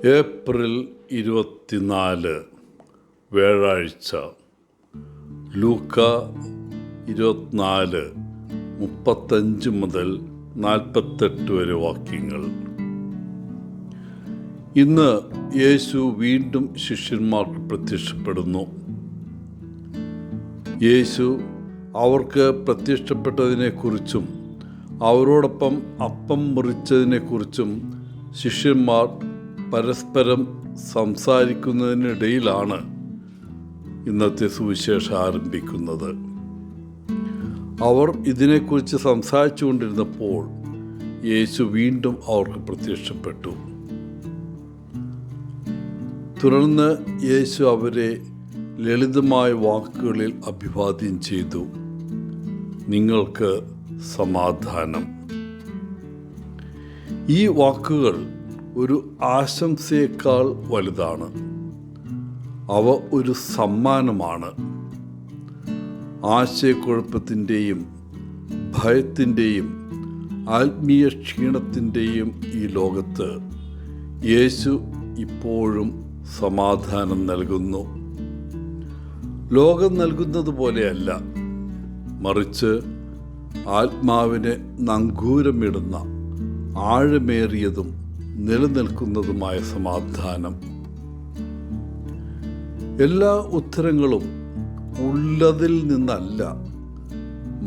April 24 വ്യാഴാഴ്ച. ലൂക്ക 24 35 മുതൽ 48 വരെ വാക്യങ്ങൾ. ഇന്ന് യേശു വീണ്ടും ശിഷ്യന്മാർക്ക് പ്രത്യക്ഷപ്പെടുന്നു. യേശു അവർക്ക് പ്രത്യക്ഷപ്പെട്ടതിനെക്കുറിച്ചും അവരോടൊപ്പം അപ്പം മുറിച്ചതിനെക്കുറിച്ചും ശിഷ്യന്മാർ പരസ്പരം സംസാരിക്കുന്നതിനിടയിലാണ് ഇന്നത്തെ സുവിശേഷം ആരംഭിക്കുന്നത്. അവർ ഇതിനെക്കുറിച്ച് സംസാരിച്ചു കൊണ്ടിരുന്നപ്പോൾ യേശു വീണ്ടും അവർക്ക് പ്രത്യക്ഷപ്പെട്ടു. തുടർന്ന് യേശു അവരെ ലളിതമായ വാക്കുകളിൽ അഭിവാദ്യം ചെയ്തു. നിങ്ങൾക്ക് സമാധാനം. ഈ വാക്കുകൾ ഒരു ആശംസയേക്കാൾ വലുതാണ്. അവ ഒരു സമ്മാനമാണ്. ആശയക്കുഴപ്പത്തിൻ്റെയും ഭയത്തിൻ്റെയും ആത്മീയ ക്ഷീണത്തിൻ്റെയും ഈ ലോകത്ത് യേശു ഇപ്പോഴും സമാധാനം നൽകുന്നു. ലോകം നൽകുന്നത് പോലെയല്ല, മറിച്ച് ആത്മാവിനെ നങ്കൂരമിടുന്ന ആഴമേറിയതും നിലനിൽക്കുന്നതുമായ സമാധാനം. എല്ലാ ഉത്തരങ്ങളും ഉള്ളതിൽ നിന്നല്ല,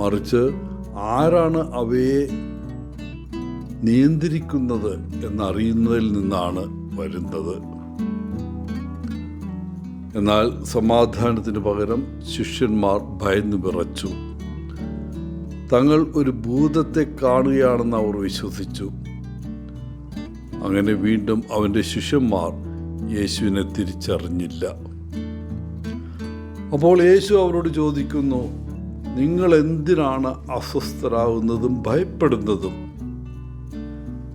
മറിച്ച് ആരാണ് അവയെ നിയന്ത്രിക്കുന്നത് എന്നറിയുന്നതിൽ നിന്നാണ് വരുന്നത്. എന്നാൽ സമാധാനത്തിന് പകരം ശിഷ്യന്മാർ ഭയന്നു വിറച്ചു. തങ്ങൾ ഒരു ഭൂതത്തെ കാണുകയാണെന്ന് അവർ വിശ്വസിച്ചു. അങ്ങനെ വീണ്ടും അവൻ്റെ ശിഷ്യന്മാർ യേശുവിനെ തിരിച്ചറിഞ്ഞില്ല. അപ്പോൾ യേശു അവരോട് ചോദിക്കുന്നു, നിങ്ങൾ എന്തിനാണ് അസ്വസ്ഥരാകുന്നതും ഭയപ്പെടുന്നതും?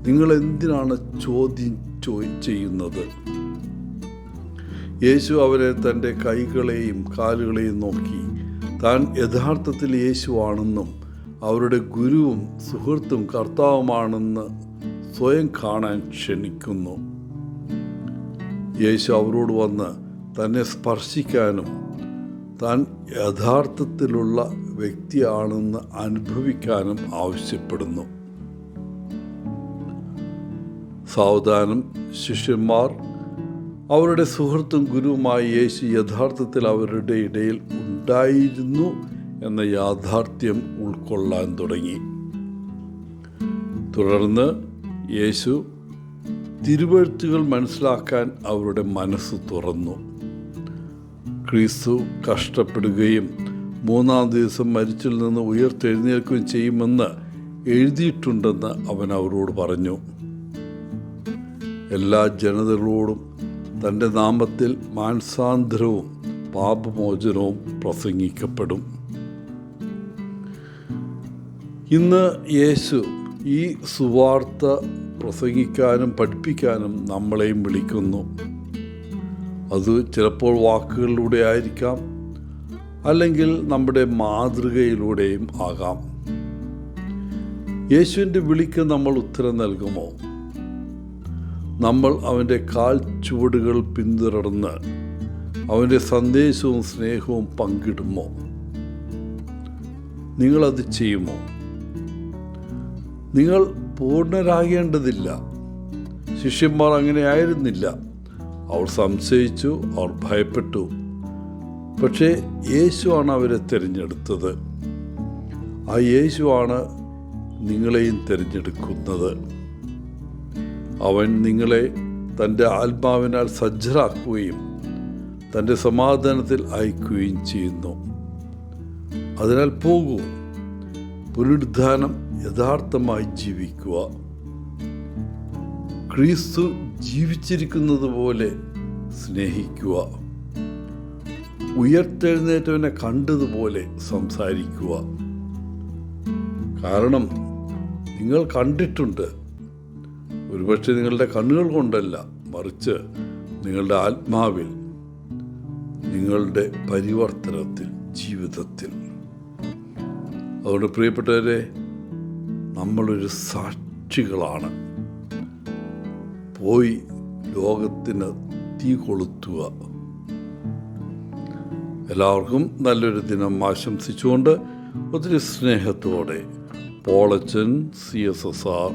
നിങ്ങൾ എന്തിനാണ് ചോദ്യം ചെയ്യുന്നത്? യേശു അവരെ തൻ്റെ കൈകളെയും കാലുകളെയും നോക്കി താൻ യഥാർത്ഥത്തിൽ യേശുവാണെന്നും അവരുടെ ഗുരുവും സുഹൃത്തും കർത്താവുമാണെന്ന് സ്വയം കാണാൻ ക്ഷണിക്കുന്നു. യേശു അവരോട് വന്ന് തന്നെ സ്പർശിക്കാനും താൻ യഥാർത്ഥത്തിലുള്ള വ്യക്തിയാണെന്ന് അനുഭവിക്കാനും ആവശ്യപ്പെടുന്നു. സാവധാനം ശിഷ്യന്മാർ അവരുടെ സുഹൃത്തും ഗുരുവുമായ യേശു യഥാർത്ഥത്തിൽ അവരുടെ ഇടയിൽ ഉണ്ടായിരുന്നു എന്ന യാഥാർത്ഥ്യം ഉൾക്കൊള്ളാൻ തുടങ്ങി. തുടർന്ന് യേശു തിരുവെഴുത്തുകൾ മനസ്സിലാക്കാൻ അവരുടെ മനസ്സ് തുറന്നു. ക്രിസ്തു കഷ്ടപ്പെടുകയും 3-ാം ദിവസം മരിച്ചിൽ നിന്ന് ഉയർത്തെഴുന്നേൽക്കുകയും ചെയ്യുമെന്ന് എഴുതിയിട്ടുണ്ടെന്ന് അവൻ അവരോട് പറഞ്ഞു. എല്ലാ ജനതകളോടും തൻ്റെ നാമത്തിൽ മാനസാന്തരവും പാപമോചനവും പ്രസംഗിക്കപ്പെടും. ഇന്ന് യേശു ഈ സുവാർത്ത പ്രസംഗിക്കാനും പഠിപ്പിക്കാനും നമ്മളെയും വിളിക്കുന്നു. അത് ചിലപ്പോൾ വാക്കുകളിലൂടെ ആയിരിക്കാം, അല്ലെങ്കിൽ നമ്മുടെ മാതൃകയിലൂടെയും ആകാം. യേശുവിൻ്റെ വിളിക്ക് നമ്മൾ ഉത്തരം നൽകുമോ? നമ്മൾ അവൻ്റെ കാൽ ചുവടുകൾ പിന്തുടർന്ന് അവൻ്റെ സന്ദേശവും സ്നേഹവും പങ്കിടുമോ? നിങ്ങളത് ചെയ്യുമോ? നിങ്ങൾ പൂർണ്ണരാകേണ്ടതില്ല. ശിഷ്യന്മാർ അങ്ങനെ ആയിരുന്നില്ല. അവർ സംശയിച്ചു, അവർ ഭയപ്പെട്ടു. പക്ഷേ യേശുവാണ് അവരെ തിരഞ്ഞെടുത്തത്. ആ യേശുവാണ് നിങ്ങളെയും തിരഞ്ഞെടുക്കുന്നത്. അവൻ നിങ്ങളെ തൻ്റെ ആത്മാവിനാൽ സജ്ജരാക്കുകയും തൻ്റെ സമാധാനത്തിൽ അയക്കുകയും ചെയ്യുന്നു. അതിനാൽ പോകൂ, പുനരുദ്ധാനം യഥാർത്ഥമായി ജീവിക്കുക. ക്രിസ്തു ജീവിച്ചിരിക്കുന്നത് പോലെ സ്നേഹിക്കുക. ഉയർത്തെഴുന്നേറ്റവനെ കണ്ടതുപോലെ സംസാരിക്കുക. കാരണം നിങ്ങൾ കണ്ടിട്ടുണ്ട്. ഒരുപക്ഷെ നിങ്ങളുടെ കണ്ണുകൾ കൊണ്ടല്ല, മറിച്ച് നിങ്ങളുടെ ആത്മാവിൽ, നിങ്ങളുടെ പരിവർത്തനത്തിൽ, ജീവിതത്തിൽ. അതുകൊണ്ട് പ്രിയപ്പെട്ടവരെ, നമ്മളൊരു സാക്ഷികളാണ്. പോയി ലോകത്തിന് തീ കൊളുത്തുക. എല്ലാവർക്കും നല്ലൊരു ദിനം ആശംസിച്ചുകൊണ്ട് ഒത്തിരി സ്നേഹത്തോടെ പോളച്ചൻ CSSR